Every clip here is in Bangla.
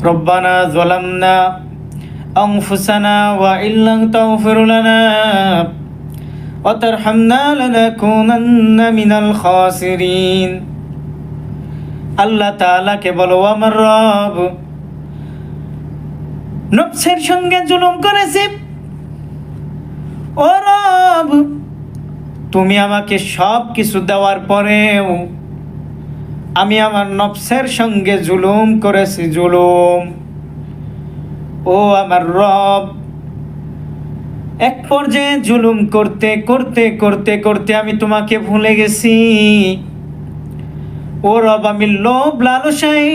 রব্বানা যালামনা আনফুসানা ওয়া ইল্লাম তাগফির লানা ওয়া তারহামনা লানাকুনান্না মিনাল খাসিরিন। আল্লাহ তাআলাকে বলো, আমার রব, নফসের সঙ্গে জুলুম করেছি। ও রব, তুমি আমাকে সব কিছু দেওয়ার পরেও আমি আমার নফসের সঙ্গে জুলুম করেছি, জুলুম। ও আমার রব, এক পর্যায়ে জুলুম করতে করতে করতে করতে আমি তোমাকে ভুলে গেছি। ও রব, আমি লোভ লালসায়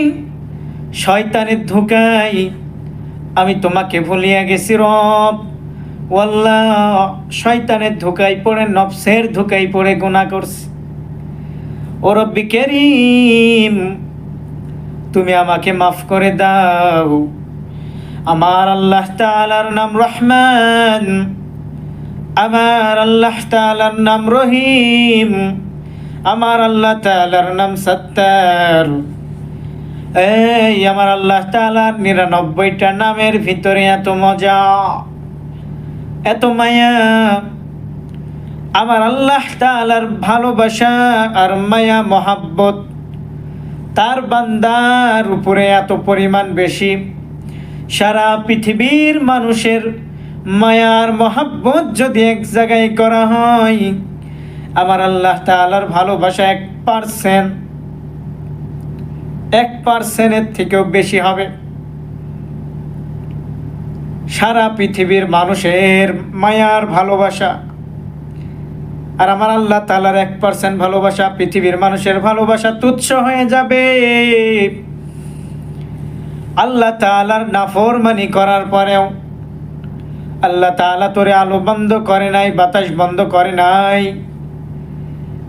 শয়তানের ধোঁকায় আমি তোমাকে ভুলিয়া গেছি রব। ওয়াল্লাহ, শয়তানের ধোঁকায় পড়ে, নফসের ধোঁকায় পড়ে গুনাহ করছি। ও রব্বি কারীম, তুমি আমাকে মাফ করে দাও। আমার আল্লাহ তাআলার নাম রহমান, আমার আল্লাহ তাআলার নাম রহিম, আমার আল্লাহ তাআলার নাম সত্তার। এই আমার আল্লাহ তাআলার ৯৯টা নামের ভিতরে এত মজা, এত মায়া। আমার আল্লাহ তাআলার ভালোবাসা আর মায়া মহাব্বত তার বান্দার উপরে এত পরিমাণ বেশি। সারা পৃথিবীর মানুষের মায়ার মহাব্বত যদি এক জায়গায় করা হয়, আমার আল্লাহ তাআলার ভালোবাসা 1%-এর থেকেও বেশি হবে। সারা পৃথিবীর মানুষের মায়ার ভালোবাসা আর আমার আল্লাহ তাআলার 1% ভালোবাসা, পৃথিবীর মানুষের ভালোবাসা তুচ্ছ হয়ে যাবে। আল্লাহ তাআলার নাফরমানি করার পরেও আল্লাহ তাআলা তোরে আলো বন্ধ করে নাই, বাতাস বন্ধ করে নাই,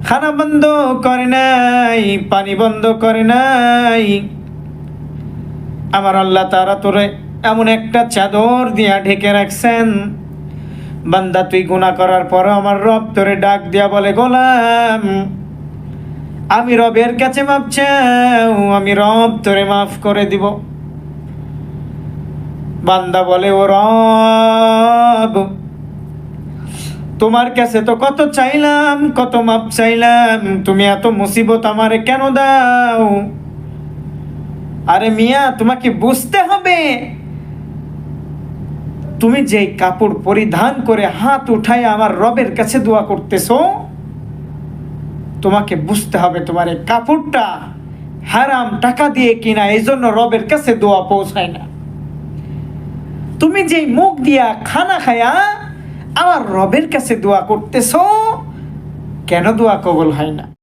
খানা বন্ধ করে নাই, পানি বন্ধ করে নাই। আমার আল্লাহ তাআলা তোরে এমন একটা চাদর দিয়া ঢেকে রাখছেন, বান্দা তুই গুনাহ করার পর আমার রব তোরে ডাক দিয়া বলে, গোলাম, আমি রবের কাছে মাফ চাও, আমি রব তোরে মাফ করে দিব। বান্দা বলে, ও রব, তোমার কাছে তো কত চাইলাম, কত মাপ চাইলাম, তুমি এত মুসিবত আমারে কেন দাও? আরে মিয়া, তোমাকে বুঝতে হবে, তুমি যে কাপড় পরিধান করে হাত উঠায় আমার রবের কাছে দোয়া করতেছো, তোমাকে বুঝতে হবে তোমার এই কাপড়টা হারাম টাকা দিয়ে কিনা, এই জন্য রবের কাছে দোয়া পৌঁছায় না। তুমি যে মুখ দিয়া খানা খায়া আমার রবের কাছে দোয়া করতেছো, কেন দোয়া কবুল হয় না?